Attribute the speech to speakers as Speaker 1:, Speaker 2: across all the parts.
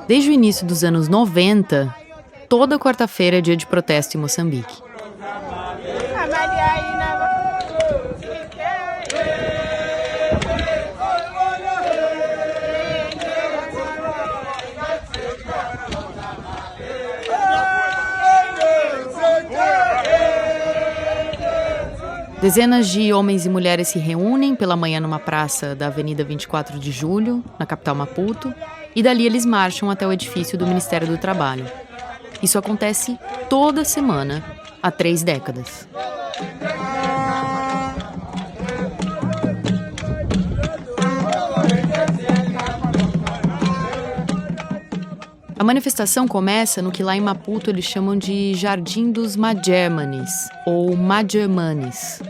Speaker 1: Desde o início dos anos 90, toda quarta-feira é dia de protesto em Moçambique. Dezenas de homens e mulheres se reúnem pela manhã numa praça da Avenida 24 de Julho, na capital Maputo, e dali eles marcham até o edifício do Ministério do Trabalho. Isso acontece toda semana, há 3 décadas. A manifestação começa no que lá em Maputo eles chamam de Jardim dos Madjermanes, ou Madjermanes.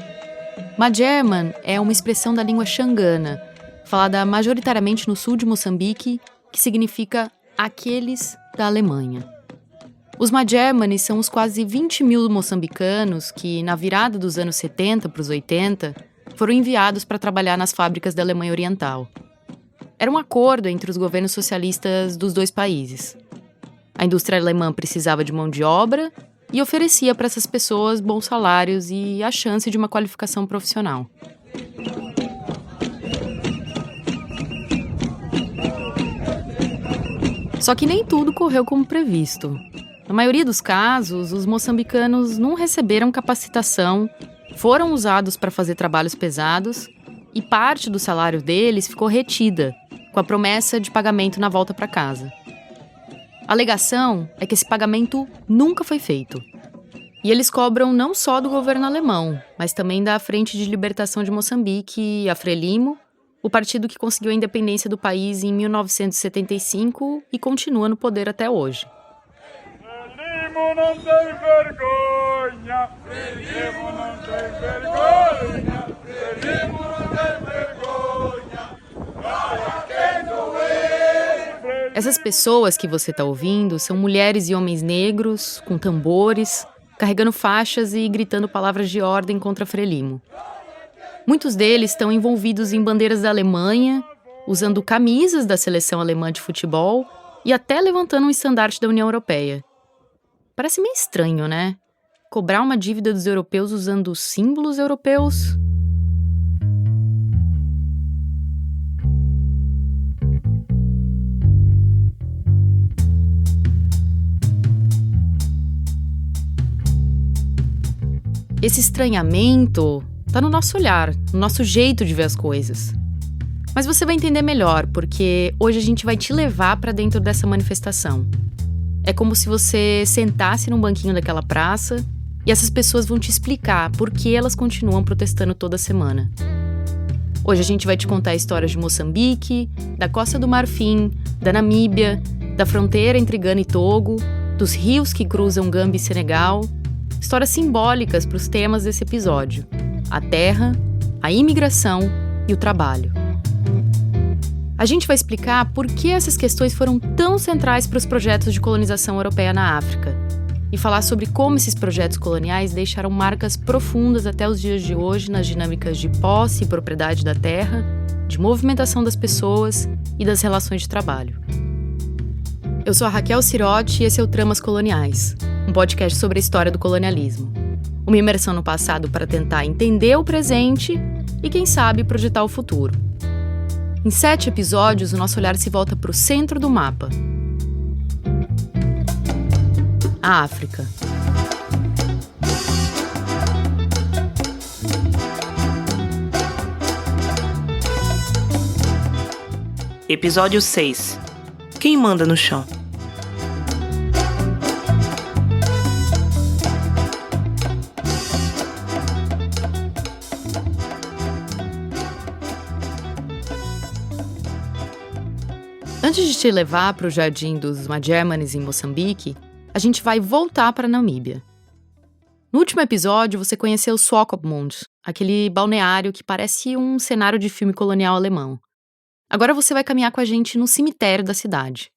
Speaker 1: Madjerman é uma expressão da língua xangana, falada majoritariamente no sul de Moçambique, que significa aqueles da Alemanha. Os Madjermanes são os quase 20 mil moçambicanos que, na virada dos anos 70 para os 80, foram enviados para trabalhar nas fábricas da Alemanha Oriental. Era um acordo entre os governos socialistas dos 2 países. A indústria alemã precisava de mão de obra e oferecia para essas pessoas bons salários e a chance de uma qualificação profissional. Só que nem tudo correu como previsto. Na maioria dos casos, os moçambicanos não receberam capacitação, foram usados para fazer trabalhos pesados e parte do salário deles ficou retida, com a promessa de pagamento na volta para casa. A alegação é que esse pagamento nunca foi feito. E eles cobram não só do governo alemão, mas também da Frente de Libertação de Moçambique, a Frelimo, o partido que conseguiu a independência do país em 1975 e continua no poder até hoje.
Speaker 2: Frelimo não tem vergonha! Frelimo não tem vergonha! Frelimo não tem vergonha!
Speaker 1: Essas pessoas que você está ouvindo são mulheres e homens negros, com tambores, carregando faixas e gritando palavras de ordem contra Frelimo. Muitos deles estão envolvidos em bandeiras da Alemanha, usando camisas da seleção alemã de futebol e até levantando um estandarte da União Europeia. Parece meio estranho, né? Cobrar uma dívida dos europeus usando símbolos europeus. Esse estranhamento está no nosso olhar, no nosso jeito de ver as coisas. Mas você vai entender melhor, porque hoje a gente vai te levar para dentro dessa manifestação. É como se você sentasse num banquinho daquela praça e essas pessoas vão te explicar por que elas continuam protestando toda semana. Hoje a gente vai te contar histórias de Moçambique, da Costa do Marfim, da Namíbia, da fronteira entre Gana e Togo, dos rios que cruzam Gâmbia e Senegal. Histórias simbólicas para os temas desse episódio: a terra, a imigração e o trabalho. A gente vai explicar por que essas questões foram tão centrais para os projetos de colonização europeia na África e falar sobre como esses projetos coloniais deixaram marcas profundas até os dias de hoje nas dinâmicas de posse e propriedade da terra, de movimentação das pessoas e das relações de trabalho. Eu sou a Raquel Sirotti e esse é o Tramas Coloniais, um podcast sobre a história do colonialismo. Uma imersão no passado para tentar entender o presente e, quem sabe, projetar o futuro. Em 7 episódios, o nosso olhar se volta para o centro do mapa. A África.
Speaker 3: Episódio 6. Quem manda no chão?
Speaker 1: Antes de te levar para o Jardim dos Madjermanes em Moçambique, a gente vai voltar para a Namíbia. No último episódio, você conheceu Swakopmund, aquele balneário que parece um cenário de filme colonial alemão. Agora você vai caminhar com a gente no cemitério da cidade.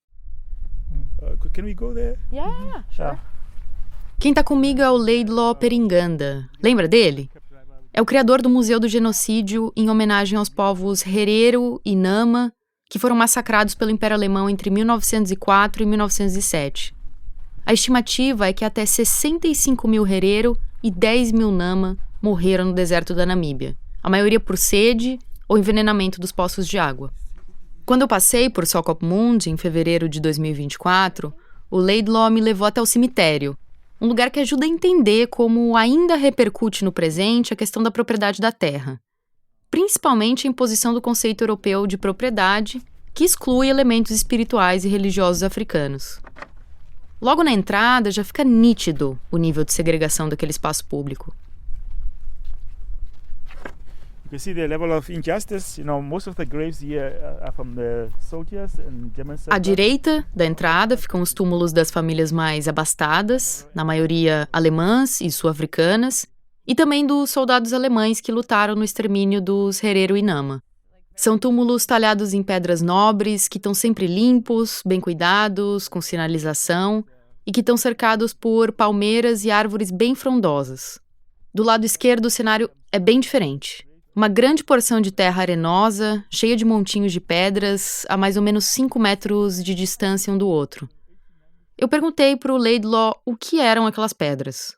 Speaker 2: Can we go there?
Speaker 4: Yeah, sure.
Speaker 1: Quem tá comigo é o Laidlaw Peringanda. Lembra dele? É o criador do Museu do Genocídio em homenagem aos povos Herero e Nama, que foram massacrados pelo Império Alemão entre 1904 e 1907. A estimativa é que até 65 mil Herero e 10 mil Nama morreram no deserto da Namíbia, a maioria por sede ou envenenamento dos poços de água. Quando eu passei por Swakopmund, em fevereiro de 2024, o Laidlaw me levou até o cemitério, um lugar que ajuda a entender como ainda repercute no presente a questão da propriedade da terra, principalmente a imposição do conceito europeu de propriedade, que exclui elementos espirituais e religiosos africanos. Logo na entrada já fica nítido o nível de segregação daquele espaço público.
Speaker 2: You can see the level of injustice. Most of the graves here are from the soldiers and German soldiers.
Speaker 1: À direita da entrada ficam os túmulos das famílias mais abastadas, na maioria alemãs e sul-africanas, e também dos soldados alemães que lutaram no extermínio dos Herero e Nama. São túmulos talhados em pedras nobres, que estão sempre limpos, bem cuidados, com sinalização, e que estão cercados por palmeiras e árvores bem frondosas. Do lado esquerdo, o cenário é bem diferente. Uma grande porção de terra arenosa, cheia de montinhos de pedras, a mais ou menos 5 metros de distância um do outro. Eu perguntei para o Laidlaw o que eram aquelas pedras.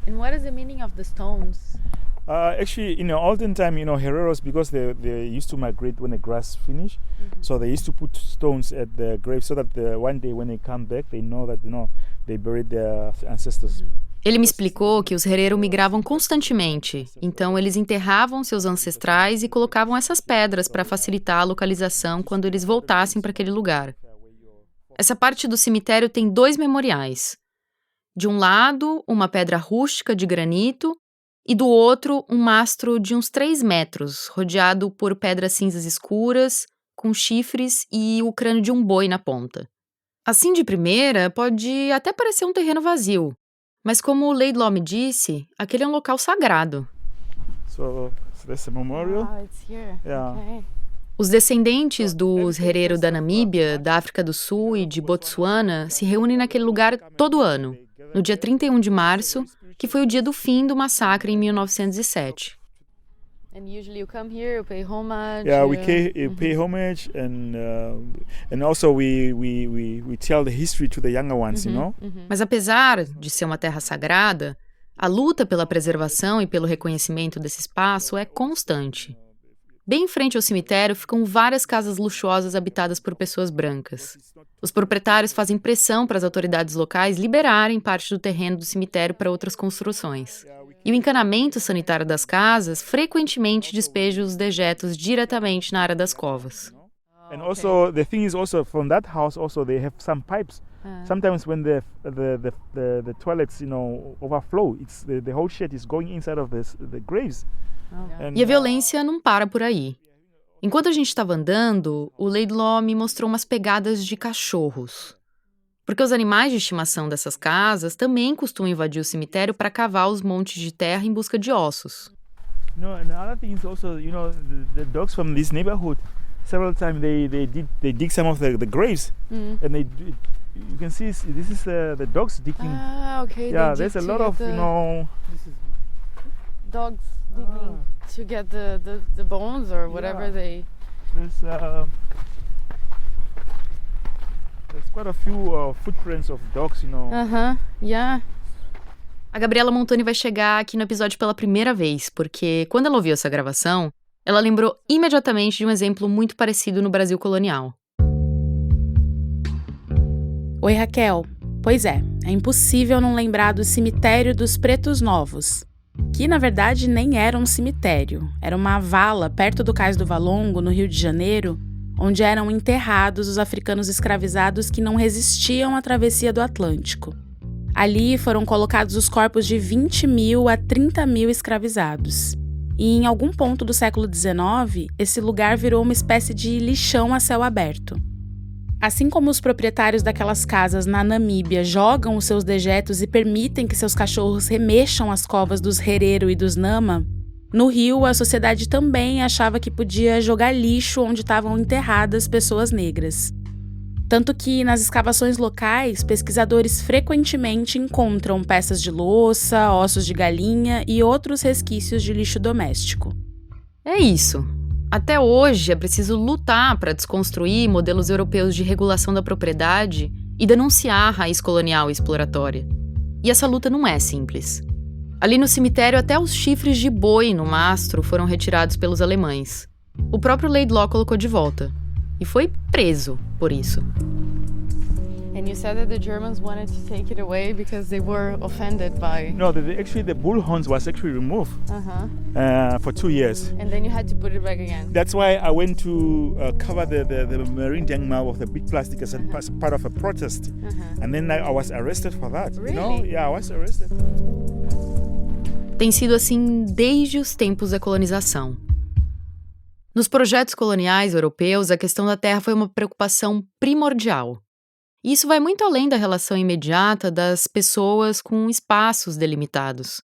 Speaker 4: And what is the meaning of the stones?
Speaker 2: Actually, in the olden time, Hereros, because they used to migrate when the grass finished, so they used to put stones at the grave so that one day when they come back, they know that they buried their ancestors.
Speaker 1: Ele me explicou que os Herero migravam constantemente, então eles enterravam seus ancestrais e colocavam essas pedras para facilitar a localização quando eles voltassem para aquele lugar. Essa parte do cemitério tem 2 memoriais. De um lado, uma pedra rústica de granito, e do outro, um mastro de uns 3 metros, rodeado por pedras cinzas escuras, com chifres e o crânio de um boi na ponta. Assim de primeira, pode até parecer um terreno vazio, mas como o Laidlaw me disse, aquele é um local sagrado.
Speaker 2: So that's a memorial.
Speaker 4: It's here.
Speaker 2: Yeah.
Speaker 4: Okay.
Speaker 1: Os descendentes dos Herero da Namíbia, da África do Sul e de Botsuana se reúnem naquele lugar todo ano, no dia 31 de março, que foi o dia do fim do massacre em 1907.
Speaker 4: And usually you come here, you pay homage.
Speaker 2: Yeah, we pay homage, and also we tell the history to the younger ones,
Speaker 1: Mas apesar de ser uma terra sagrada, a luta pela preservação e pelo reconhecimento desse espaço é constante. Bem em frente ao cemitério ficam várias casas luxuosas habitadas por pessoas brancas. Os proprietários fazem pressão para as autoridades locais liberarem parte do terreno do cemitério para outras construções. E o encanamento sanitário das casas frequentemente despeja os dejetos diretamente na área das covas.
Speaker 2: And also the thing is also from that house also they have some pipes. Sometimes when the toilets overflow, the whole shit is going inside of the graves. And,
Speaker 1: E a violência não para por aí. Enquanto a gente estava andando, o Laidlaw me mostrou umas pegadas de cachorros. Porque os animais de estimação dessas casas também costumam invadir o cemitério para cavar os montes de terra em busca de ossos.
Speaker 2: and another thing is also the dogs from this neighborhood. Several times they dig some of the graves, and you can see this is the dogs digging.
Speaker 4: Okay.
Speaker 2: Yeah,
Speaker 4: they
Speaker 2: there's a
Speaker 4: dig
Speaker 2: lot
Speaker 4: to
Speaker 2: of
Speaker 4: get dogs digging to get the bones or whatever
Speaker 2: Yeah.
Speaker 4: they.
Speaker 2: There's quite a few footprints of dogs,
Speaker 4: Yeah.
Speaker 1: A Gabriela Montoni vai chegar aqui no episódio pela primeira vez, porque quando ela ouviu essa gravação, ela lembrou imediatamente de um exemplo muito parecido no Brasil colonial.
Speaker 5: Oi, Raquel. Pois é impossível não lembrar do cemitério dos Pretos Novos, que na verdade nem era um cemitério, era uma vala perto do Cais do Valongo, no Rio de Janeiro, onde eram enterrados os africanos escravizados que não resistiam à travessia do Atlântico. Ali foram colocados os corpos de 20 mil a 30 mil escravizados. E em algum ponto do século XIX, esse lugar virou uma espécie de lixão a céu aberto. Assim como os proprietários daquelas casas na Namíbia jogam os seus dejetos e permitem que seus cachorros remexam as covas dos Herero e dos Nama, No Rio, a sociedade também achava que podia jogar lixo onde estavam enterradas pessoas negras. Tanto que, nas escavações locais, pesquisadores frequentemente encontram peças de louça, ossos de galinha e outros resquícios de lixo doméstico.
Speaker 1: É isso. Até hoje é preciso lutar para desconstruir modelos europeus de regulação da propriedade e denunciar a raiz colonial e exploratória. E essa luta não é simples. Ali no cemitério, até os chifres de boi no mastro foram retirados pelos alemães. O próprio Laidlaw colocou de volta. E foi preso por isso.
Speaker 4: And you said that the Germans wanted to take it away because they were offended by...
Speaker 2: No, actually the bull horns was actually removed for 2 years.
Speaker 4: And then you had to put it back again.
Speaker 2: That's why I went to cover the marine jangmal of the big plastic as part of a protest. And then I was arrested for that.
Speaker 4: Really?
Speaker 2: You know? Yeah, I was arrested.
Speaker 1: Tem sido assim desde os tempos da colonização. Nos projetos coloniais europeus, a questão da terra foi uma preocupação primordial. E isso vai muito além da relação imediata das pessoas com espaços delimitados.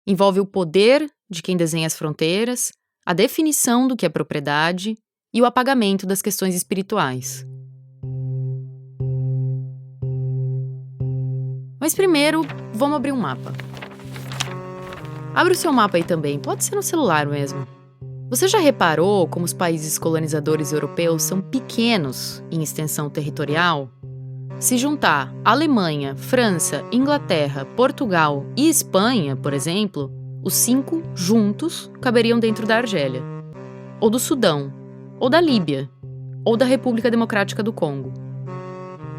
Speaker 1: Envolve o poder de quem desenha as fronteiras, a definição do que é propriedade e o apagamento das questões espirituais. Mas primeiro, vamos abrir um mapa. Abre o seu mapa aí também, pode ser no celular mesmo. Você já reparou como os países colonizadores europeus são pequenos em extensão territorial? Se juntar Alemanha, França, Inglaterra, Portugal e Espanha, por exemplo, os 5 juntos caberiam dentro da Argélia, ou do Sudão, ou da Líbia, ou da República Democrática do Congo.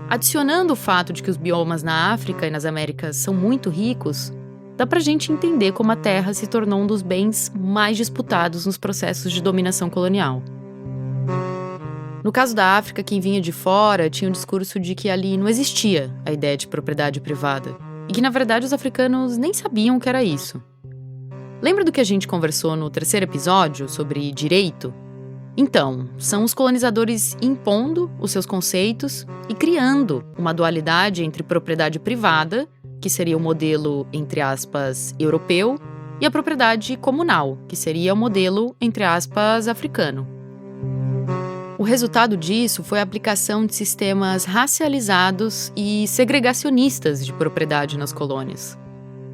Speaker 1: Adicionando o fato de que os biomas na África e nas Américas são muito ricos, dá pra gente entender como a terra se tornou um dos bens mais disputados nos processos de dominação colonial. No caso da África, quem vinha de fora tinha o discurso de que ali não existia a ideia de propriedade privada e que, na verdade, os africanos nem sabiam o que era isso. Lembra do que a gente conversou no 3º episódio sobre direito? Então, são os colonizadores impondo os seus conceitos e criando uma dualidade entre propriedade privada, que seria o modelo, entre aspas, europeu, e a propriedade comunal, que seria o modelo, entre aspas, africano. O resultado disso foi a aplicação de sistemas racializados e segregacionistas de propriedade nas colônias.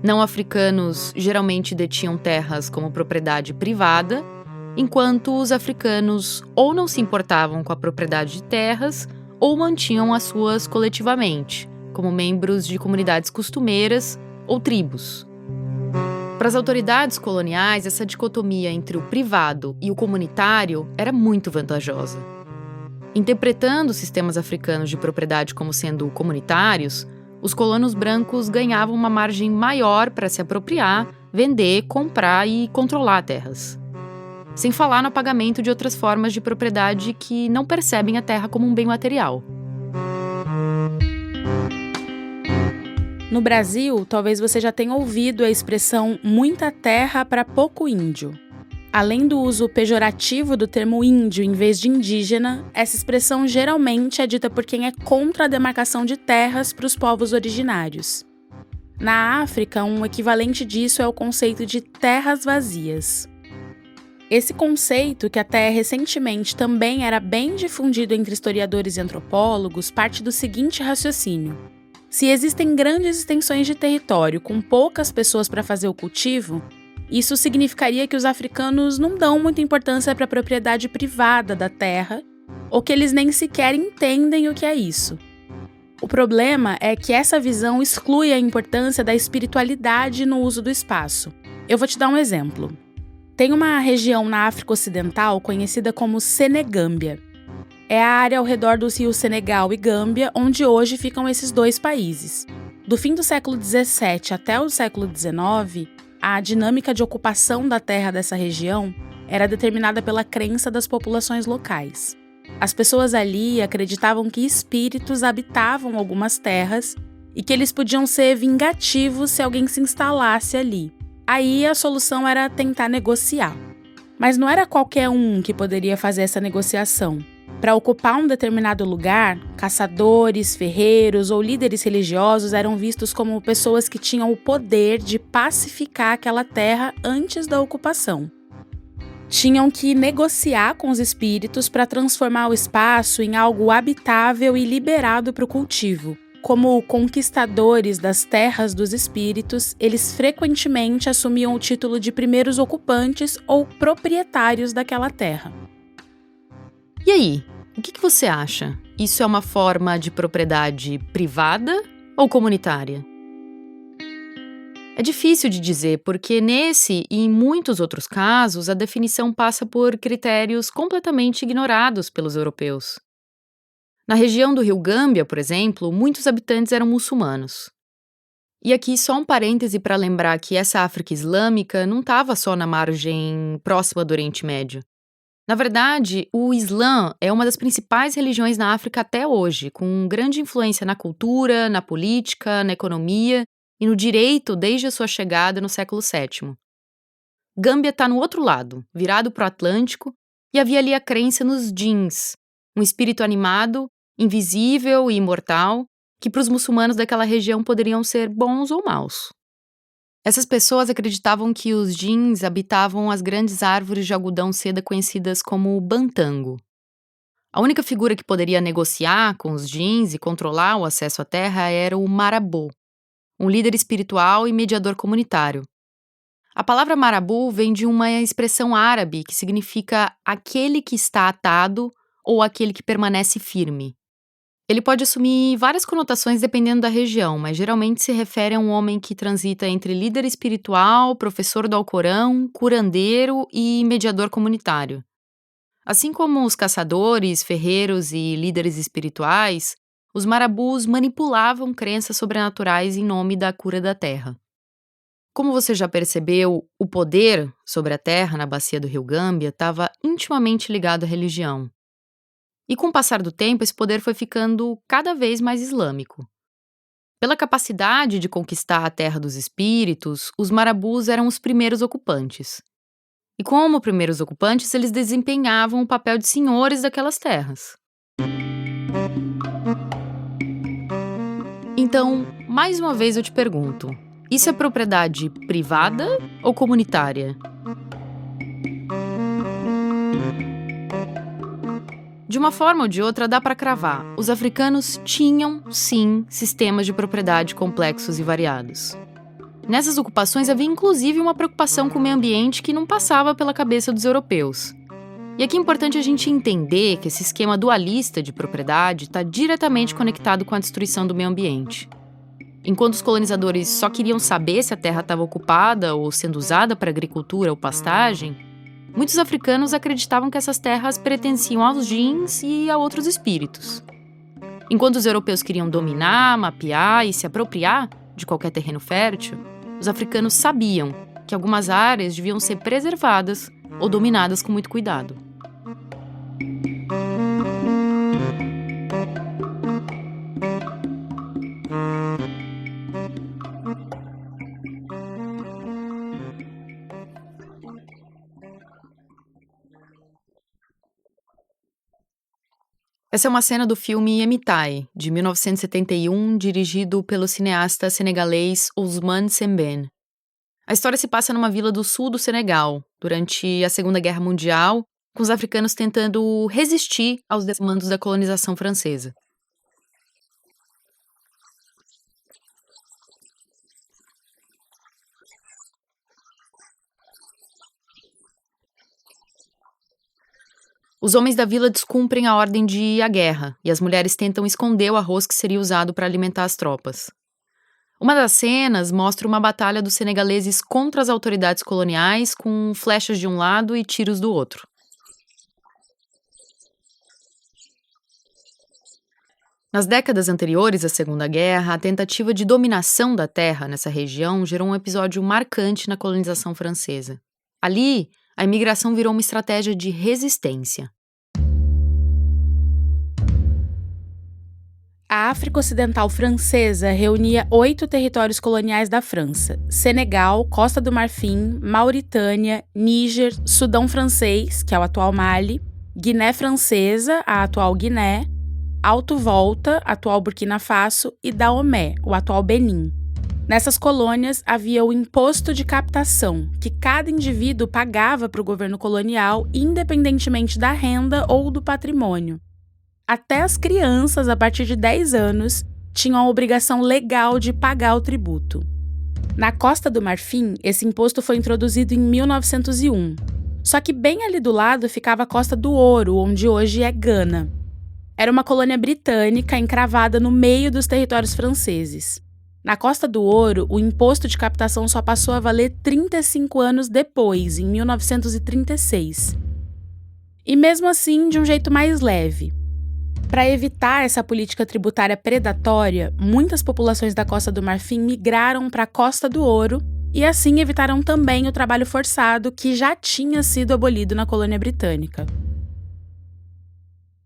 Speaker 1: Não africanos geralmente detinham terras como propriedade privada, enquanto os africanos ou não se importavam com a propriedade de terras ou mantinham as suas coletivamente, como membros de comunidades costumeiras ou tribos. Para as autoridades coloniais, essa dicotomia entre o privado e o comunitário era muito vantajosa. Interpretando os sistemas africanos de propriedade como sendo comunitários, os colonos brancos ganhavam uma margem maior para se apropriar, vender, comprar e controlar terras. Sem falar no apagamento de outras formas de propriedade que não percebem a terra como um bem material.
Speaker 5: No Brasil, talvez você já tenha ouvido a expressão muita terra para pouco índio. Além do uso pejorativo do termo índio em vez de indígena, essa expressão geralmente é dita por quem é contra a demarcação de terras para os povos originários. Na África, um equivalente disso é o conceito de terras vazias. Esse conceito, que até recentemente também era bem difundido entre historiadores e antropólogos, parte do seguinte raciocínio. Se existem grandes extensões de território com poucas pessoas para fazer o cultivo, isso significaria que os africanos não dão muita importância para a propriedade privada da terra, ou que eles nem sequer entendem o que é isso. O problema é que essa visão exclui a importância da espiritualidade no uso do espaço. Eu vou te dar um exemplo. Tem uma região na África Ocidental conhecida como Senegâmbia. É a área ao redor dos rios Senegal e Gâmbia, onde hoje ficam esses 2 países. Do fim do século XVII até o século XIX, a dinâmica de ocupação da terra dessa região era determinada pela crença das populações locais. As pessoas ali acreditavam que espíritos habitavam algumas terras e que eles podiam ser vingativos se alguém se instalasse ali. Aí a solução era tentar negociar. Mas não era qualquer um que poderia fazer essa negociação. Para ocupar um determinado lugar, caçadores, ferreiros ou líderes religiosos eram vistos como pessoas que tinham o poder de pacificar aquela terra antes da ocupação. Tinham que negociar com os espíritos para transformar o espaço em algo habitável e liberado para o cultivo. Como conquistadores das terras dos espíritos, eles frequentemente assumiam o título de primeiros ocupantes ou proprietários daquela terra.
Speaker 1: E aí, o que você acha? Isso é uma forma de propriedade privada ou comunitária? É difícil de dizer porque nesse e em muitos outros casos a definição passa por critérios completamente ignorados pelos europeus. Na região do rio Gâmbia, por exemplo, muitos habitantes eram muçulmanos. E aqui só um parêntese para lembrar que essa África Islâmica não estava só na margem próxima do Oriente Médio. Na verdade, o Islã é uma das principais religiões na África até hoje, com grande influência na cultura, na política, na economia e no direito desde a sua chegada no século VII. Gâmbia está no outro lado, virado para o Atlântico, e havia ali a crença nos djinns, um espírito animado, invisível e imortal, que para os muçulmanos daquela região poderiam ser bons ou maus. Essas pessoas acreditavam que os djinns habitavam as grandes árvores de algodão seda conhecidas como bantango. A única figura que poderia negociar com os djinns e controlar o acesso à terra era o marabô, um líder espiritual e mediador comunitário. A palavra marabô vem de uma expressão árabe que significa aquele que está atado ou aquele que permanece firme. Ele pode assumir várias conotações dependendo da região, mas geralmente se refere a um homem que transita entre líder espiritual, professor do Alcorão, curandeiro e mediador comunitário. Assim como os caçadores, ferreiros e líderes espirituais, os marabus manipulavam crenças sobrenaturais em nome da cura da terra. Como você já percebeu, o poder sobre a terra na bacia do rio Gâmbia estava intimamente ligado à religião. E com o passar do tempo, esse poder foi ficando cada vez mais islâmico. Pela capacidade de conquistar a terra dos espíritos, os marabus eram os primeiros ocupantes. E como primeiros ocupantes, eles desempenhavam o papel de senhores daquelas terras. Então, mais uma vez eu te pergunto, isso é propriedade privada ou comunitária? De uma forma ou de outra, dá para cravar. Os africanos tinham, sim, sistemas de propriedade complexos e variados. Nessas ocupações havia inclusive uma preocupação com o meio ambiente que não passava pela cabeça dos europeus. E aqui é importante a gente entender que esse esquema dualista de propriedade está diretamente conectado com a destruição do meio ambiente. Enquanto os colonizadores só queriam saber se a terra estava ocupada ou sendo usada para agricultura ou pastagem, muitos africanos acreditavam que essas terras pertenciam aos djinns e a outros espíritos. Enquanto os europeus queriam dominar, mapear e se apropriar de qualquer terreno fértil, os africanos sabiam que algumas áreas deviam ser preservadas ou dominadas com muito cuidado. Essa é uma cena do filme Emitai, de 1971, dirigido pelo cineasta senegalês Ousmane Sembène. A história se passa numa vila do sul do Senegal, durante a Segunda Guerra Mundial, com os africanos tentando resistir aos desmandos da colonização francesa. Os homens da vila descumprem a ordem de ir à guerra e as mulheres tentam esconder o arroz que seria usado para alimentar as tropas. Uma das cenas mostra uma batalha dos senegaleses contra as autoridades coloniais com flechas de um lado e tiros do outro. Nas décadas anteriores à Segunda Guerra, a tentativa de dominação da terra nessa região gerou um episódio marcante na colonização francesa. Ali, a imigração virou uma estratégia de resistência.
Speaker 5: A África Ocidental Francesa reunia 8 territórios coloniais da França: Senegal, Costa do Marfim, Mauritânia, Níger, Sudão Francês, que é o atual Mali, Guiné Francesa, a atual Guiné, Alto Volta, atual Burkina Faso, e Dahomey, o atual Benin. Nessas colônias havia o imposto de captação, que cada indivíduo pagava para o governo colonial, independentemente da renda ou do patrimônio. Até as crianças, a partir de 10 anos, tinham a obrigação legal de pagar o tributo. Na Costa do Marfim, esse imposto foi introduzido em 1901. Só que bem ali do lado ficava a Costa do Ouro, onde hoje é Gana. Era uma colônia britânica encravada no meio dos territórios franceses. Na Costa do Ouro, o imposto de captação só passou a valer 35 anos depois, em 1936. E mesmo assim, de um jeito mais leve. Para evitar essa política tributária predatória, muitas populações da Costa do Marfim migraram para a Costa do Ouro e assim evitaram também o trabalho forçado que já tinha sido abolido na colônia britânica.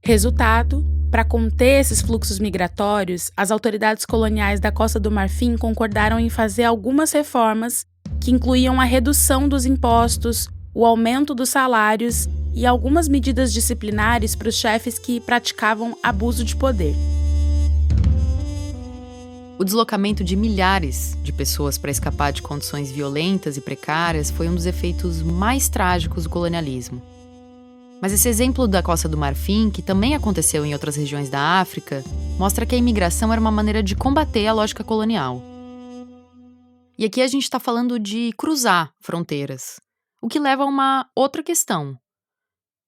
Speaker 5: Resultado, para conter esses fluxos migratórios, as autoridades coloniais da Costa do Marfim concordaram em fazer algumas reformas que incluíam a redução dos impostos, o aumento dos salários e algumas medidas disciplinares para os chefes que praticavam abuso de poder.
Speaker 1: O deslocamento de milhares de pessoas para escapar de condições violentas e precárias foi um dos efeitos mais trágicos do colonialismo. Mas esse exemplo da Costa do Marfim, que também aconteceu em outras regiões da África, mostra que a imigração era uma maneira de combater a lógica colonial. E aqui a gente está falando de cruzar fronteiras, o que leva a uma outra questão.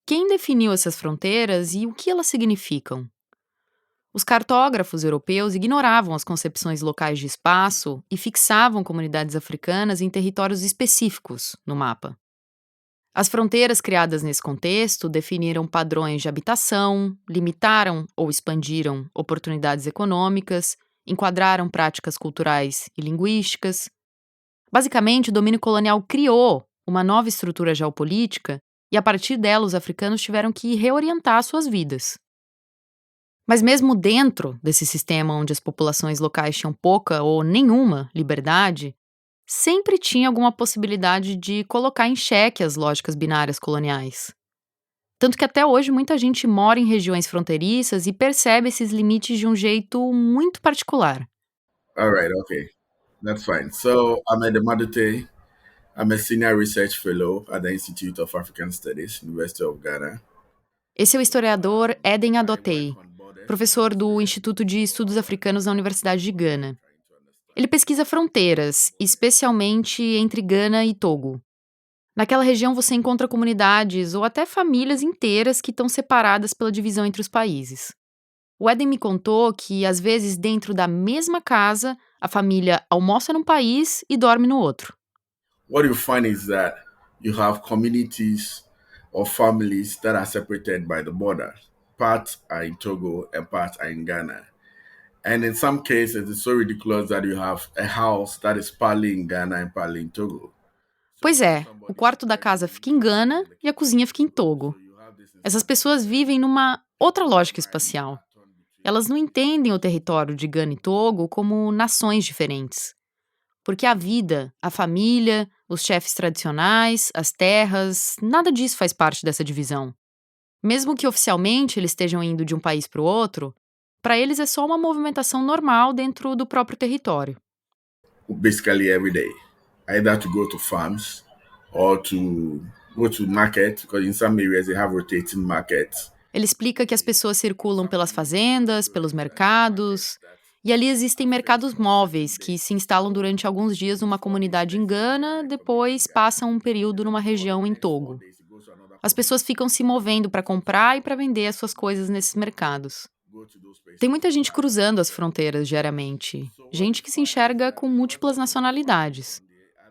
Speaker 1: Quem definiu essas fronteiras e o que elas significam? Os cartógrafos europeus ignoravam as concepções locais de espaço e fixavam comunidades africanas em territórios específicos no mapa. As fronteiras criadas nesse contexto definiram padrões de habitação, limitaram ou expandiram oportunidades econômicas, enquadraram práticas culturais e linguísticas. Basicamente, o domínio colonial criou uma nova estrutura geopolítica e, a partir dela, os africanos tiveram que reorientar suas vidas. Mas mesmo dentro desse sistema onde as populações locais tinham pouca ou nenhuma liberdade, sempre tinha alguma possibilidade de colocar em xeque as lógicas binárias coloniais. Tanto que até hoje muita gente mora em regiões fronteiriças e percebe esses limites de um jeito muito particular.
Speaker 6: Alright, okay. That's fine. So, I'm at the Madute. I'm a Senior Research Fellow at the Institute of African Studies, University of Ghana.
Speaker 1: Esse é o historiador Eden Adotei, professor do Instituto de Estudos Africanos na Universidade de Gana. Ele pesquisa fronteiras, especialmente entre Gana e Togo. Naquela região você encontra comunidades ou até famílias inteiras que estão separadas pela divisão entre os países. O Eden me contou que, às vezes, dentro da mesma casa, a família almoça num país e dorme no outro.
Speaker 6: What you find is that you have communities or families that are separated by the border. Parts are in Togo and parts are in Ghana. And in some cases, it's so ridiculous that you have a house that is partly in Ghana and partly in Togo.
Speaker 1: Pois é, o quarto da casa fica em Gana e a cozinha fica em Togo. Essas pessoas vivem numa outra lógica espacial. Elas não entendem o território de Gana e Togo como nações diferentes. Porque a vida, a família, os chefes tradicionais, as terras, nada disso faz parte dessa divisão. Mesmo que oficialmente eles estejam indo de um país para o outro, para eles é só uma movimentação normal dentro do próprio território.
Speaker 6: Basically every day, either to go to farms or to go to market, because in some areas they have rotating markets.
Speaker 1: Ele explica que as pessoas circulam pelas fazendas, pelos mercados, e ali existem mercados móveis que se instalam durante alguns dias numa comunidade em Gana, depois passam um período numa região em Togo. As pessoas ficam se movendo para comprar e para vender as suas coisas nesses mercados. Tem muita gente cruzando as fronteiras diariamente, gente que se enxerga com múltiplas nacionalidades.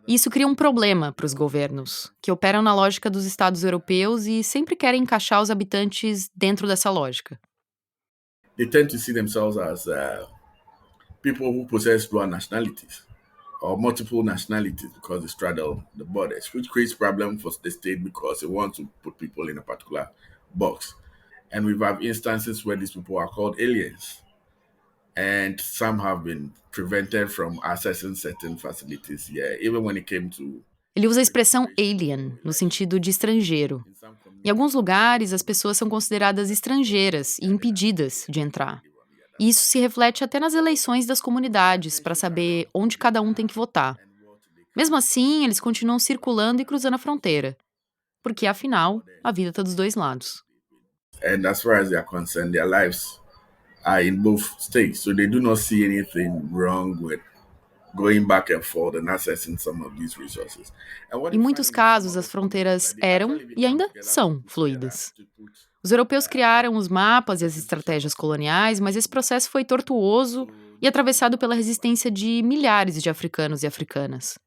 Speaker 1: E isso cria um problema para os governos, que operam na lógica dos Estados europeus e sempre querem encaixar os habitantes dentro dessa lógica.
Speaker 6: They tend to see themselves as people who possess dual nationalities or multiple nationalities because they straddle the borders, which creates problems for the state because they want to put people in a particular box. And we have instances where these people are called aliens. And some have been prevented from accessing certain facilities here, even when it came to...
Speaker 1: Ele usa a expressão alien, no sentido de estrangeiro. Em alguns lugares, as pessoas são consideradas estrangeiras e impedidas de entrar. E isso se reflete até nas eleições das comunidades, para saber onde cada um tem que votar. Mesmo assim, eles continuam circulando e cruzando a fronteira. Porque, afinal, a vida está dos dois lados.
Speaker 6: And as far as they are concerned, their lives are in both states. So they do not see anything wrong with going back and forth and accessing some of these resources.
Speaker 1: Em muitos casos, as fronteiras eram e ainda são fluidas. Os europeus criaram os mapas e as estratégias coloniais, mas esse processo foi tortuoso e atravessado pela resistência de milhares de africanos e africanas.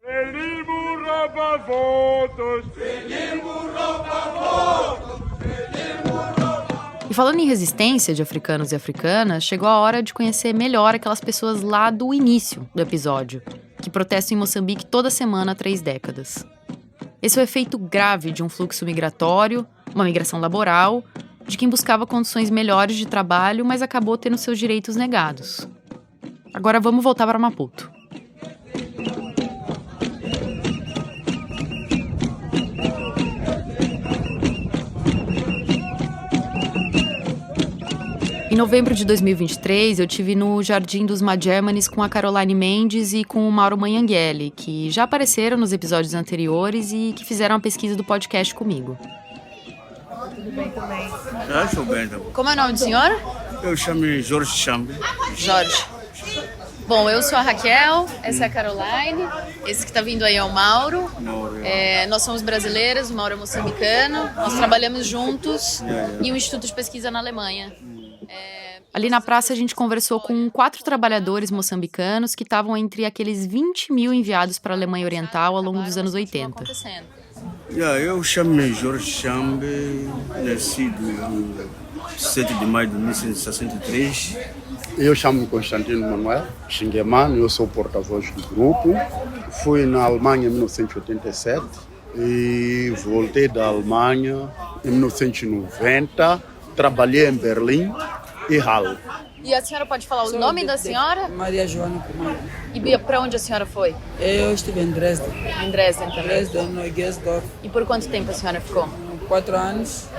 Speaker 1: E falando em resistência de africanos e africanas, chegou a hora de conhecer melhor aquelas pessoas lá do início do episódio, que protestam em Moçambique toda semana há 3 décadas. Esse é o efeito grave de um fluxo migratório, uma migração laboral, de quem buscava condições melhores de trabalho, mas acabou tendo seus direitos negados. Agora vamos voltar para Maputo. Em novembro de 2023, eu estive no Jardim dos Magermanes com a Caroline Mendes e com o Mauro Manhanghelli, que já apareceram nos episódios anteriores e que fizeram a pesquisa do podcast comigo.
Speaker 7: Tudo bem também?
Speaker 8: Estou bem também.
Speaker 1: Como é o nome do senhor?
Speaker 8: Eu chamo Jorge Chambe.
Speaker 1: Jorge. Bom, eu sou a Raquel, essa é a Caroline, esse que está vindo aí é o Mauro. Nós somos brasileiras, o Mauro é moçambicano, nós trabalhamos juntos em um instituto de pesquisa na Alemanha. Ali na praça a gente conversou com 4 trabalhadores moçambicanos que estavam entre aqueles 20 mil enviados para a Alemanha Oriental ao longo dos anos 80.
Speaker 8: Eu chamo-me Jorge Chambe, nascido em 7 de maio de 1963.
Speaker 9: Eu chamo-me Constantino Manuel Xingueman, eu sou porta-voz do grupo. Fui na Alemanha em 1987 e voltei da Alemanha em 1990. Trabalhei em Berlim e Halle.
Speaker 1: E a senhora pode falar o nome da senhora?
Speaker 7: Maria Joana Pomar.
Speaker 1: E para onde a senhora foi?
Speaker 7: Eu estive em Dresden.
Speaker 1: Em Dresden também?
Speaker 7: Dresden, no Gersdorf.
Speaker 1: E por quanto tempo a senhora ficou?
Speaker 7: 4 anos.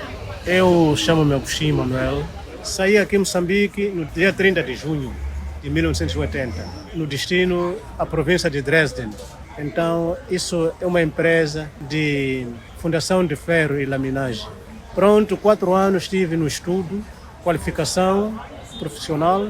Speaker 10: Eu chamo-me Agostinho Manuel. Saí aqui em Moçambique no dia 30 de junho de 1980, no destino à província de Dresden. Então, isso é uma empresa de fundação de ferro e laminagem. Pronto, 4 anos estive no estudo, qualificação profissional,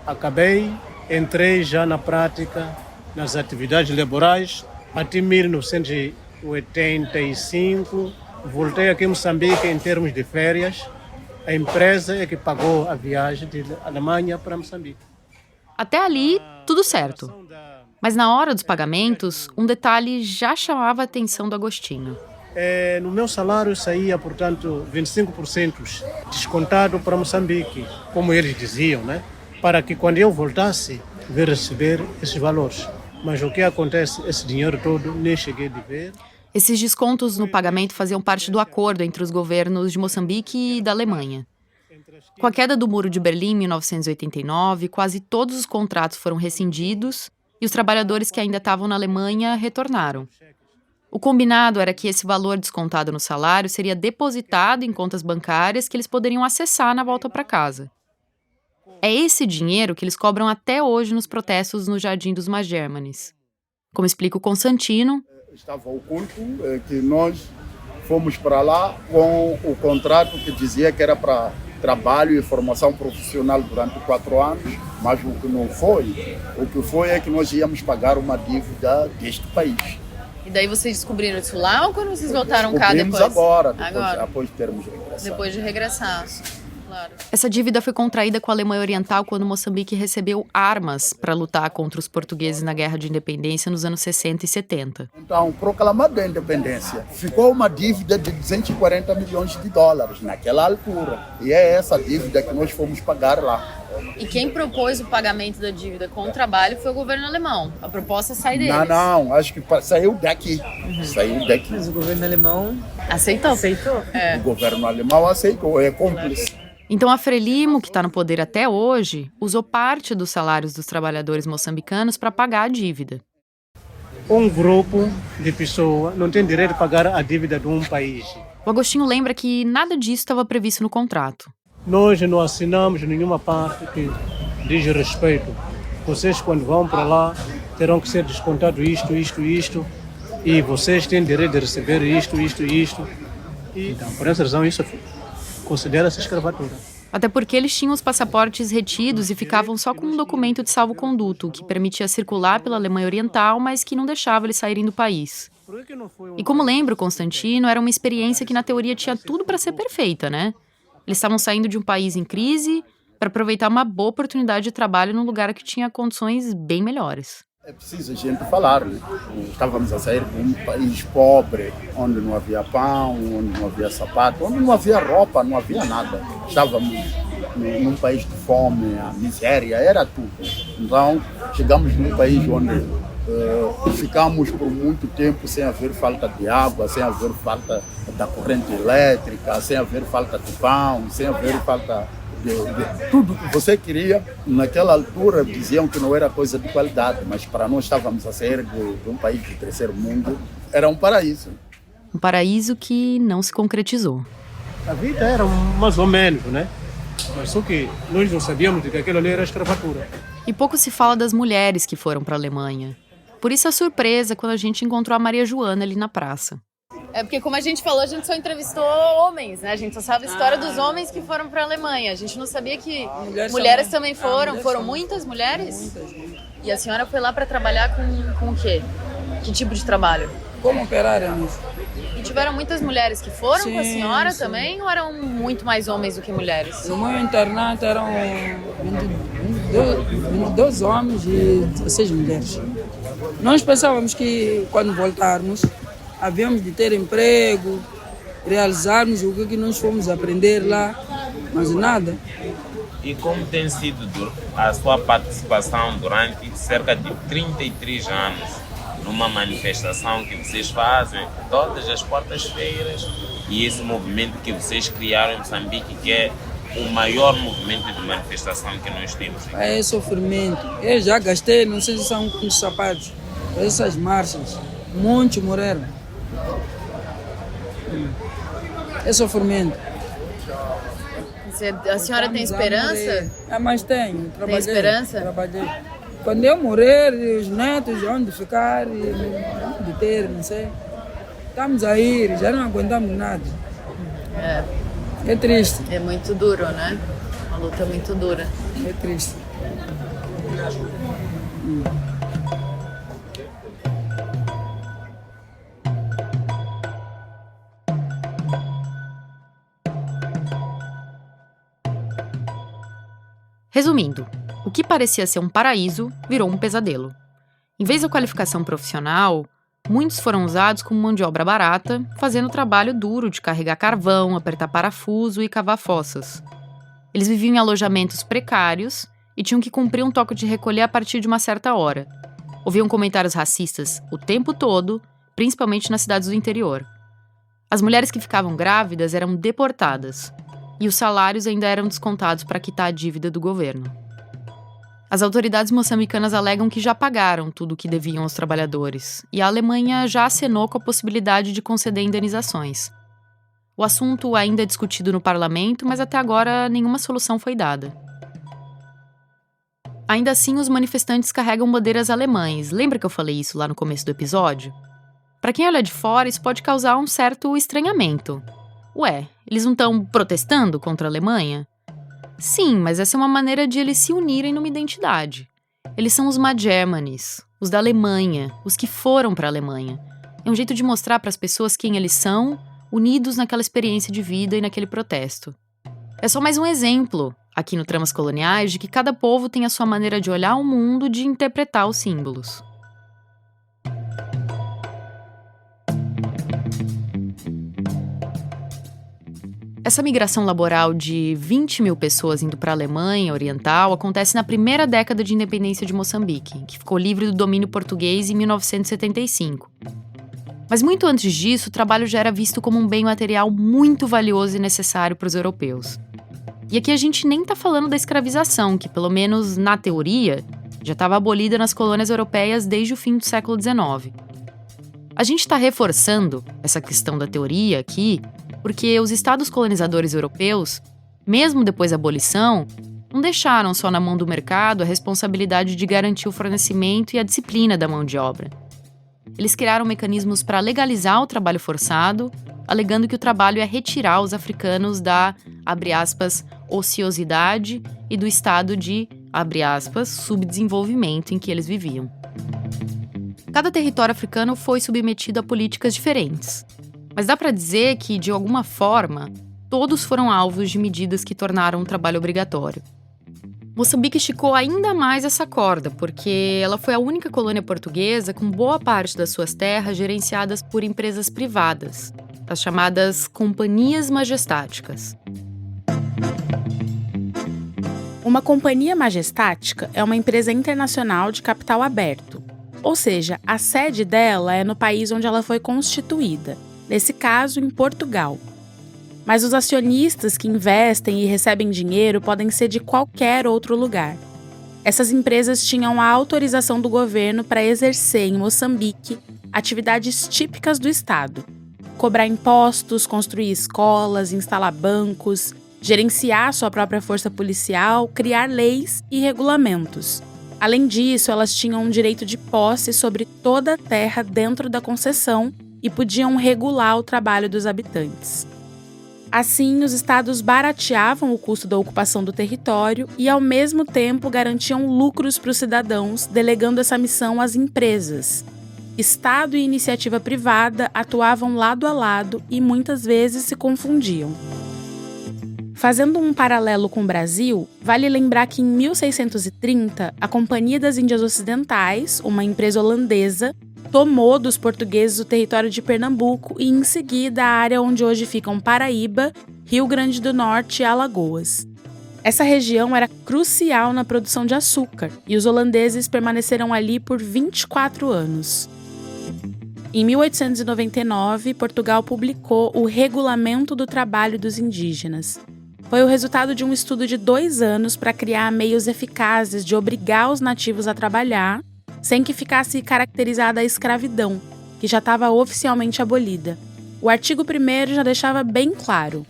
Speaker 10: acabei, entrei já na prática, nas atividades laborais, até 1985, voltei aqui em Moçambique em termos de férias, a empresa é que pagou a viagem de Alemanha para Moçambique.
Speaker 1: Até ali, tudo certo. Mas na hora dos pagamentos, um detalhe já chamava a atenção do Agostinho.
Speaker 10: No meu salário saía, portanto, 25% descontado para Moçambique, como eles diziam, né? Para que quando eu voltasse, vir receber esses valores. Mas o que acontece, esse dinheiro todo, nem cheguei a ver.
Speaker 1: Esses descontos no pagamento faziam parte do acordo entre os governos de Moçambique e da Alemanha. Com a queda do Muro de Berlim em 1989, quase todos os contratos foram rescindidos e os trabalhadores que ainda estavam na Alemanha retornaram. O combinado era que esse valor descontado no salário seria depositado em contas bancárias que eles poderiam acessar na volta para casa. É esse dinheiro que eles cobram até hoje nos protestos no Jardim dos Magermanes. Como explica o Constantino,
Speaker 9: estava oculto que nós fomos para lá com o contrato que dizia que era para trabalho e formação profissional durante 4 anos, mas o que não foi, o que foi é que nós íamos pagar uma dívida deste país.
Speaker 1: E daí vocês descobriram isso lá ou quando vocês voltaram cá depois?
Speaker 9: Agora, após termos regressado.
Speaker 1: Depois de regressar, claro. Essa dívida foi contraída com a Alemanha Oriental quando Moçambique recebeu armas para lutar contra os portugueses na Guerra de Independência nos anos 60 e 70.
Speaker 9: Então, proclamada a independência, ficou uma dívida de 240 milhões de dólares naquela altura. E é essa dívida que nós fomos pagar lá.
Speaker 1: E quem propôs o pagamento da dívida com o trabalho foi o governo alemão. A proposta sai deles.
Speaker 9: Não, acho que saiu daqui. Saiu daqui.
Speaker 7: Mas o governo alemão
Speaker 1: aceitou.
Speaker 9: O governo alemão aceitou, é cúmplice.
Speaker 1: Então a Frelimo, que está no poder até hoje, usou parte dos salários dos trabalhadores moçambicanos para pagar a dívida.
Speaker 10: Um grupo de pessoas não tem direito de pagar a dívida de um país.
Speaker 1: O Agostinho lembra que nada disso estava previsto no contrato.
Speaker 10: Nós não assinamos nenhuma parte que diz respeito. Vocês, quando vão para lá, terão que ser descontado isto, e vocês têm direito de receber isto. E, então, por essa razão, isso considera-se escravatura.
Speaker 1: Até porque eles tinham os passaportes retidos e ficavam só com um documento de salvo-conduto, que permitia circular pela Alemanha Oriental, mas que não deixava eles saírem do país. E como lembra o Constantino, era uma experiência que na teoria tinha tudo para ser perfeita, né? Eles estavam saindo de um país em crise para aproveitar uma boa oportunidade de trabalho num lugar que tinha condições bem melhores.
Speaker 9: É preciso a gente falar, né? Estávamos a sair de um país pobre, onde não havia pão, onde não havia sapato, onde não havia roupa, não havia nada. Estávamos num país de fome, a miséria, era tudo. Então, chegamos num país onde ficamos por muito tempo sem haver falta de água, sem haver falta da corrente elétrica, sem haver falta de pão, sem haver falta de tudo que você queria. Naquela altura diziam que não era coisa de qualidade, mas para nós estávamos a sair de um país de terceiro mundo, era um paraíso.
Speaker 1: Um paraíso que não se concretizou.
Speaker 10: A vida era mais ou menos, né? Mas só que nós não sabíamos de que aquilo ali era escravatura.
Speaker 1: E pouco se fala das mulheres que foram para a Alemanha. Por isso a surpresa quando a gente encontrou a Maria Joana ali na praça.
Speaker 4: É porque, como a gente falou, a gente só entrevistou homens, né? A gente só sabe a história dos homens que foram para a Alemanha. A gente não sabia que mulheres também foram. Foram muitas mulheres? Muitas. E a senhora foi lá para trabalhar com o quê? Que tipo de trabalho?
Speaker 7: Como operária mesmo.
Speaker 4: E tiveram muitas mulheres que foram com a senhora também? Ou eram muito mais homens do que mulheres?
Speaker 7: No meu internato eram 22 homens e 16 mulheres. Nós pensávamos que quando voltarmos, havíamos de ter emprego, realizarmos o que nós fomos aprender lá, mas nada.
Speaker 11: E como tem sido a sua participação durante cerca de 33 anos numa manifestação que vocês fazem todas as quartas-feiras e esse movimento que vocês criaram em Moçambique, que é o maior movimento de manifestação que nós temos aqui?
Speaker 7: É sofrimento. Eu já gastei, não sei se são quantos sapatos, essas marchas, muitos morreram. É sofrimento.
Speaker 4: A senhora tem esperança?
Speaker 7: Mas tenho.
Speaker 4: Tem esperança?
Speaker 7: Trabalhei. Quando eu morrer, os netos, onde ficar, onde ter, não sei. Estamos a ir, já não aguentamos nada. É triste.
Speaker 4: É muito duro, né? Uma luta muito dura.
Speaker 7: É triste.
Speaker 1: Resumindo, o que parecia ser um paraíso virou um pesadelo. Em vez da qualificação profissional, muitos foram usados como mão de obra barata, fazendo o trabalho duro de carregar carvão, apertar parafuso e cavar fossas. Eles viviam em alojamentos precários e tinham que cumprir um toque de recolher a partir de uma certa hora. Ouviam comentários racistas o tempo todo, principalmente nas cidades do interior. As mulheres que ficavam grávidas eram deportadas, e os salários ainda eram descontados para quitar a dívida do governo. As autoridades moçambicanas alegam que já pagaram tudo o que deviam aos trabalhadores, e a Alemanha já acenou com a possibilidade de conceder indenizações. O assunto ainda é discutido no parlamento, mas até agora nenhuma solução foi dada. Ainda assim, os manifestantes carregam bandeiras alemãs. Lembra que eu falei isso lá no começo do episódio? Para quem olha de fora, isso pode causar um certo estranhamento. Ué, eles não estão protestando contra a Alemanha? Sim, mas essa é uma maneira de eles se unirem numa identidade. Eles são os Madgermanes, os da Alemanha, os que foram para a Alemanha. É um jeito de mostrar para as pessoas quem eles são, unidos naquela experiência de vida e naquele protesto. É só mais um exemplo, aqui no Tramas Coloniais, de que cada povo tem a sua maneira de olhar o mundo, de interpretar os símbolos. Essa migração laboral de 20 mil pessoas indo para a Alemanha Oriental acontece na primeira década de independência de Moçambique, que ficou livre do domínio português em 1975. Mas muito antes disso, o trabalho já era visto como um bem material muito valioso e necessário para os europeus. E aqui a gente nem está falando da escravização, que pelo menos na teoria já estava abolida nas colônias europeias desde o fim do século XIX. A gente está reforçando essa questão da teoria aqui porque os estados colonizadores europeus, mesmo depois da abolição, não deixaram só na mão do mercado a responsabilidade de garantir o fornecimento e a disciplina da mão de obra. Eles criaram mecanismos para legalizar o trabalho forçado, alegando que o trabalho é retirar os africanos da, abre aspas, ociosidade e do estado de, abre aspas, subdesenvolvimento em que eles viviam. Cada território africano foi submetido a políticas diferentes, mas dá para dizer que, de alguma forma, todos foram alvos de medidas que tornaram o trabalho obrigatório. Moçambique esticou ainda mais essa corda, porque ela foi a única colônia portuguesa com boa parte das suas terras gerenciadas por empresas privadas, as chamadas companhias majestáticas.
Speaker 5: Uma companhia majestática é uma empresa internacional de capital aberto, ou seja, a sede dela é no país onde ela foi constituída, nesse caso em Portugal. Mas os acionistas que investem e recebem dinheiro podem ser de qualquer outro lugar. Essas empresas tinham a autorização do governo para exercer em Moçambique atividades típicas do Estado: cobrar impostos, construir escolas, instalar bancos, gerenciar sua própria força policial, criar leis e regulamentos. Além disso, elas tinham um direito de posse sobre toda a terra dentro da concessão e podiam regular o trabalho dos habitantes. Assim, os estados barateavam o custo da ocupação do território e, ao mesmo tempo, garantiam lucros para os cidadãos, delegando essa missão às empresas. Estado e iniciativa privada atuavam lado a lado e muitas vezes se confundiam. Fazendo um paralelo com o Brasil, vale lembrar que em 1630, a Companhia das Índias Ocidentais, uma empresa holandesa, tomou dos portugueses o território de Pernambuco e, em seguida, a área onde hoje ficam Paraíba, Rio Grande do Norte e Alagoas. Essa região era crucial na produção de açúcar e os holandeses permaneceram ali por 24 anos. Em 1899, Portugal publicou o Regulamento do Trabalho dos Indígenas. Foi o resultado de um estudo de 2 anos para criar meios eficazes de obrigar os nativos a trabalhar, sem que ficasse caracterizada a escravidão, que já estava oficialmente abolida. O artigo 1º já deixava bem claro: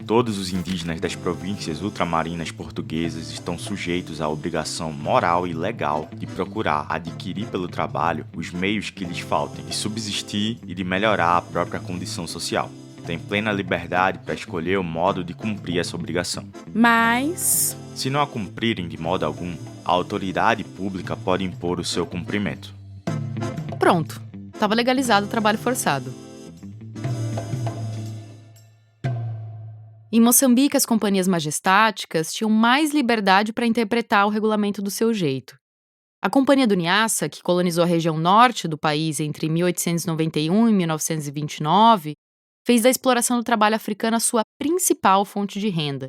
Speaker 12: todos os indígenas das províncias ultramarinas portuguesas estão sujeitos à obrigação moral e legal de procurar adquirir pelo trabalho os meios que lhes faltem de subsistir e de melhorar a própria condição social. Têm plena liberdade para escolher o modo de cumprir essa obrigação.
Speaker 5: Mas,
Speaker 12: se não a cumprirem de modo algum, a autoridade pública pode impor o seu cumprimento.
Speaker 1: Pronto, estava legalizado o trabalho forçado. Em Moçambique, as companhias majestáticas tinham mais liberdade para interpretar o regulamento do seu jeito. A Companhia do Niassa, que colonizou a região norte do país entre 1891 e 1929, fez da exploração do trabalho africano a sua principal fonte de renda.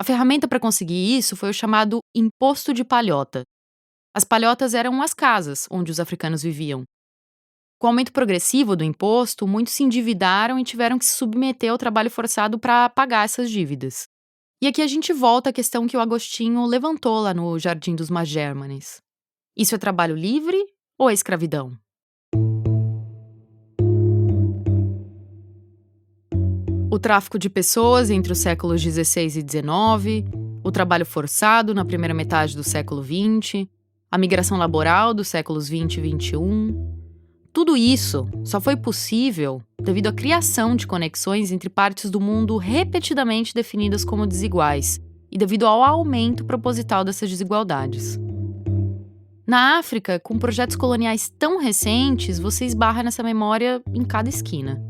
Speaker 1: A ferramenta para conseguir isso foi o chamado Imposto de Palhota. As palhotas eram as casas onde os africanos viviam. Com o aumento progressivo do imposto, muitos se endividaram e tiveram que se submeter ao trabalho forçado para pagar essas dívidas. E aqui a gente volta à questão que o Agostinho levantou lá no Jardim dos Magérmanes. Isso é trabalho livre ou é escravidão? O tráfico de pessoas entre os séculos XVI e XIX, o trabalho forçado na primeira metade do século XX, a migração laboral dos séculos XX e XXI. Tudo isso só foi possível devido à criação de conexões entre partes do mundo repetidamente definidas como desiguais e devido ao aumento proposital dessas desigualdades. Na África, com projetos coloniais tão recentes, você esbarra nessa memória em cada esquina.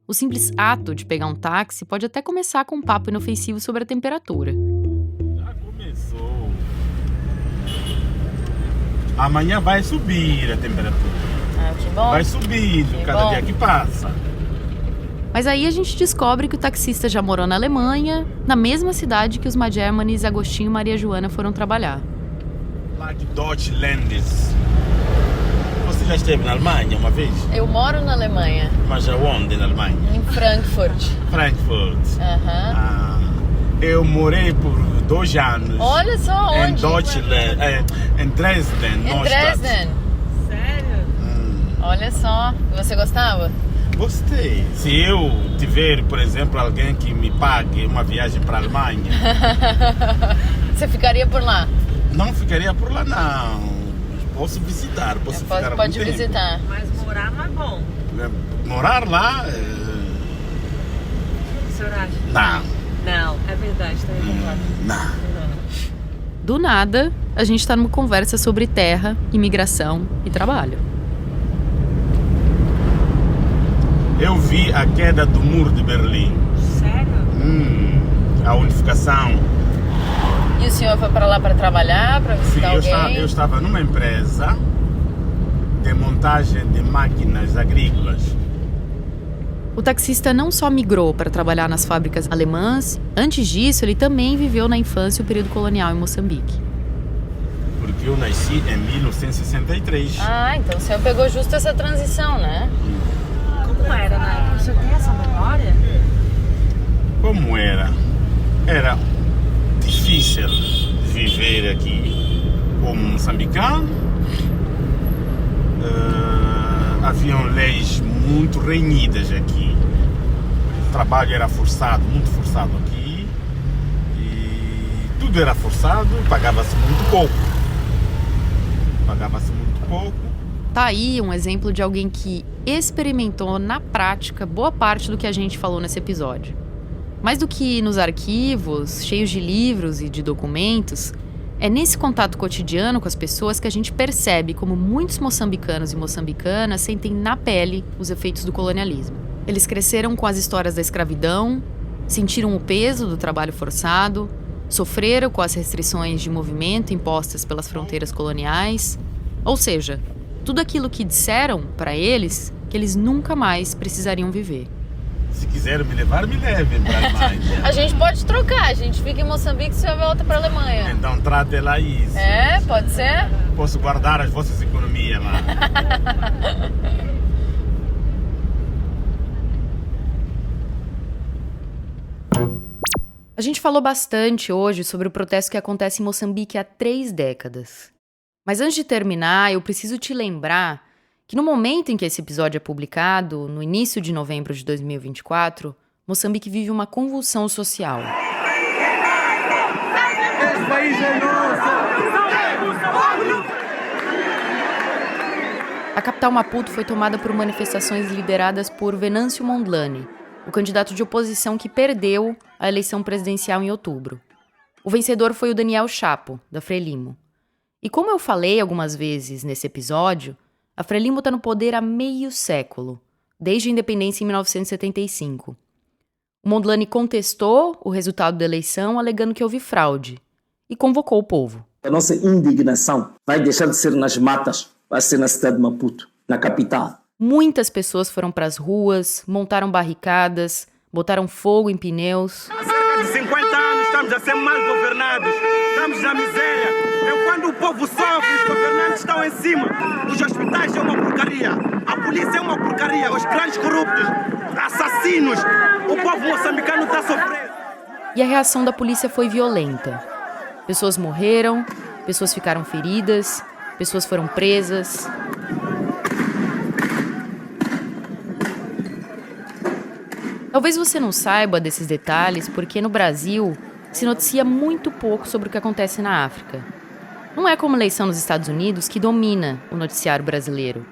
Speaker 1: O simples ato de pegar um táxi pode até começar com um papo inofensivo sobre a temperatura.
Speaker 13: Já começou. Amanhã vai subir a temperatura.
Speaker 4: Ah, que bom.
Speaker 13: Vai subindo cada dia que passa.
Speaker 1: Mas aí a gente descobre que o taxista já morou na Alemanha, na mesma cidade que os Magérmanes, Agostinho e Maria Joana foram trabalhar.
Speaker 13: Lá de Deutschlandes. Você já esteve na Alemanha uma vez?
Speaker 4: Eu moro na Alemanha.
Speaker 13: Mas aonde na Alemanha?
Speaker 4: Em Frankfurt.
Speaker 13: Frankfurt.
Speaker 4: Uhum.
Speaker 13: Eu morei por 2 anos.
Speaker 4: Olha só onde?
Speaker 13: Em Deutschland, em Dresden.
Speaker 4: Em Dresden? Sério? Olha só. Você gostava?
Speaker 13: Gostei. Se eu tiver, por exemplo, alguém que me pague uma viagem para a Alemanha...
Speaker 4: Você ficaria por lá?
Speaker 13: Não ficaria por lá, não. Posso visitar, posso ficar algum
Speaker 4: Pode
Speaker 13: tempo.
Speaker 4: visitar.
Speaker 14: Mas morar não é bom.
Speaker 13: Morar lá...
Speaker 14: O senhor acha?
Speaker 13: Não.
Speaker 14: Não, é verdade, também concordo.
Speaker 13: Não.
Speaker 1: Do nada, a gente tá numa conversa sobre terra, imigração e trabalho.
Speaker 13: Eu vi a queda do muro de Berlim.
Speaker 14: Sério?
Speaker 13: A unificação.
Speaker 4: E o senhor foi para lá para trabalhar, para visitar alguém?
Speaker 13: Eu estava numa empresa de montagem de máquinas agrícolas.
Speaker 1: O taxista não só migrou para trabalhar nas fábricas alemãs, antes disso ele também viveu na infância o período colonial em Moçambique.
Speaker 13: Porque eu nasci em 1963.
Speaker 4: Ah, então o senhor pegou justo essa transição, né?
Speaker 14: Como era na época? O senhor tem essa memória?
Speaker 13: Como era? Era difícil viver aqui como moçambicano. Haviam leis muito renhidas aqui. O trabalho era forçado, muito forçado aqui. E tudo era forçado, pagava-se muito pouco.
Speaker 1: Tá aí um exemplo de alguém que experimentou na prática boa parte do que a gente falou nesse episódio. Mais do que nos arquivos, cheios de livros e de documentos, é nesse contato cotidiano com as pessoas que a gente percebe como muitos moçambicanos e moçambicanas sentem na pele os efeitos do colonialismo. Eles cresceram com as histórias da escravidão, sentiram o peso do trabalho forçado, sofreram com as restrições de movimento impostas pelas fronteiras coloniais, ou seja, tudo aquilo que disseram para eles que eles nunca mais precisariam viver.
Speaker 13: Se quiser me levar, me levem para a Alemanha.
Speaker 4: A gente pode trocar, a gente fica em Moçambique e o senhor volta para a Alemanha.
Speaker 13: Então trate lá isso.
Speaker 4: É, pode ser?
Speaker 13: Posso guardar as vossas economias lá.
Speaker 1: A gente falou bastante hoje sobre o protesto que acontece em Moçambique há 3 décadas. Mas antes de terminar, eu preciso te lembrar que no momento em que esse episódio é publicado, no início de novembro de 2024, Moçambique vive uma convulsão social.
Speaker 15: Esse país é nosso!
Speaker 1: A capital Maputo foi tomada por manifestações lideradas por Venâncio Mondlane, o candidato de oposição que perdeu a eleição presidencial em outubro. O vencedor foi o Daniel Chapo, da Frelimo. E como eu falei algumas vezes nesse episódio, a Frelimo está no poder há meio século, desde a independência em 1975. O Mondlane contestou o resultado da eleição, alegando que houve fraude, e convocou o povo.
Speaker 16: A nossa indignação vai deixar de ser nas matas, vai ser na cidade de Maputo, na capital.
Speaker 1: Muitas pessoas foram para as ruas, montaram barricadas, botaram fogo em pneus.
Speaker 15: Há cerca de 50 anos estamos a ser mal governados, estamos na miséria. Quando o povo sofre, os governantes estão em cima. Os hospitais é uma porcaria, a polícia é uma porcaria, os grandes corruptos, assassinos, o povo moçambicano está sofrendo.
Speaker 1: E a reação da polícia foi violenta. Pessoas morreram, pessoas ficaram feridas, pessoas foram presas. Talvez você não saiba desses detalhes porque no Brasil se noticia muito pouco sobre o que acontece na África. Não é como a eleição nos Estados Unidos que domina o noticiário brasileiro.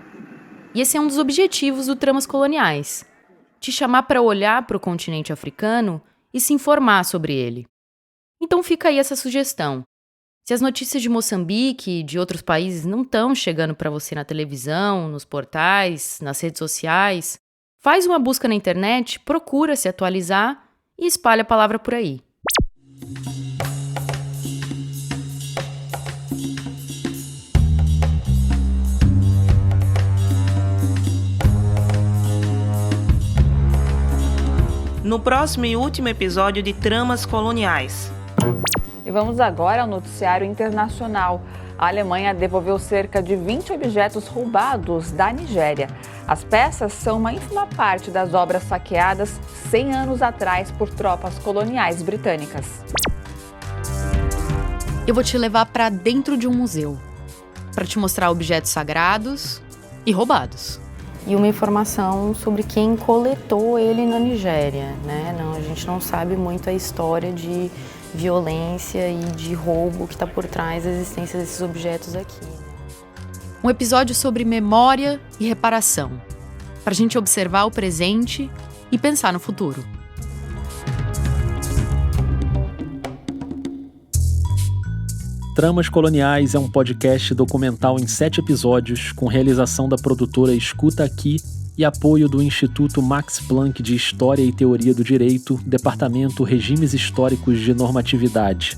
Speaker 1: E esse é um dos objetivos do Tramas Coloniais: te chamar para olhar para o continente africano e se informar sobre ele. Então fica aí essa sugestão. Se as notícias de Moçambique e de outros países não estão chegando para você na televisão, nos portais, nas redes sociais, faz uma busca na internet, procura se atualizar e espalha a palavra por aí.
Speaker 3: No próximo e último episódio de Tramas Coloniais.
Speaker 17: E vamos agora ao noticiário internacional. A Alemanha devolveu cerca de 20 objetos roubados da Nigéria. As peças são uma ínfima parte das obras saqueadas 100 anos atrás por tropas coloniais britânicas.
Speaker 1: Eu vou te levar para dentro de um museu, para te mostrar objetos sagrados e roubados.
Speaker 4: e uma informação sobre quem coletou ele na Nigéria, né? A gente não sabe muito a história de violência e de roubo que está por trás da existência desses objetos aqui.
Speaker 1: Um episódio sobre memória e reparação, para a gente observar o presente e pensar no futuro.
Speaker 18: Tramas Coloniais é um podcast documental em 7 episódios, com realização da produtora Escuta Aqui e apoio do Instituto Max Planck de História e Teoria do Direito, Departamento Regimes Históricos de Normatividade.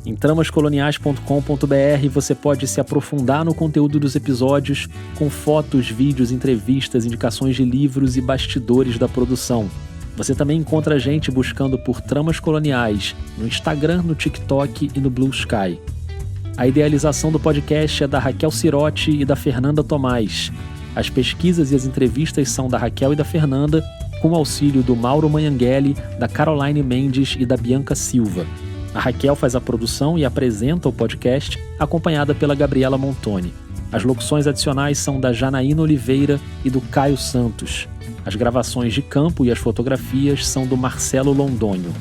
Speaker 18: Em tramascoloniais.com.br você pode se aprofundar no conteúdo dos episódios com fotos, vídeos, entrevistas, indicações de livros e bastidores da produção. Você também encontra a gente buscando por Tramas Coloniais no Instagram, no TikTok e no Blue Sky. A idealização do podcast é da Raquel Sirotti e da Fernanda Tomás. As pesquisas e as entrevistas são da Raquel e da Fernanda, com o auxílio do Mauro Manhanghelli, da Caroline Mendes e da Bianca Silva. A Raquel faz a produção e apresenta o podcast, acompanhada pela Gabriela Montoni. As locuções adicionais são da Janaína Oliveira e do Caio Santos. As gravações de campo e as fotografias são do Marcelo Londonho.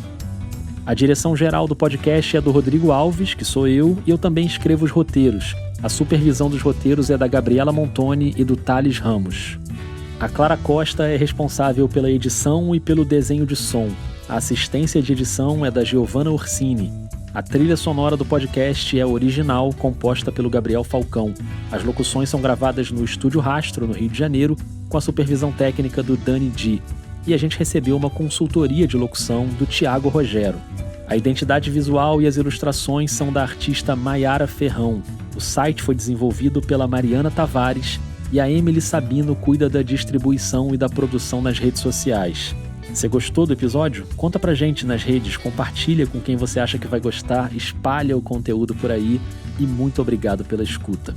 Speaker 18: A direção geral do podcast é do Rodrigo Alves, que sou eu, e eu também escrevo os roteiros. A supervisão dos roteiros é da Gabriela Montoni e do Thales Ramos. A Clara Costa é responsável pela edição e pelo desenho de som. A assistência de edição é da Giovanna Orsini. A trilha sonora do podcast é original, composta pelo Gabriel Falcão. As locuções são gravadas no Estúdio Rastro, no Rio de Janeiro, com a supervisão técnica do Dani Di. E a gente recebeu uma consultoria de locução do Tiago Rogero. A identidade visual e as ilustrações são da artista Maiara Ferrão. O site foi desenvolvido pela Mariana Tavares e a Emily Sabino cuida da distribuição e da produção nas redes sociais. Você gostou do episódio? Conta pra gente nas redes, compartilha com quem você acha que vai gostar, espalha o conteúdo por aí e muito obrigado pela escuta.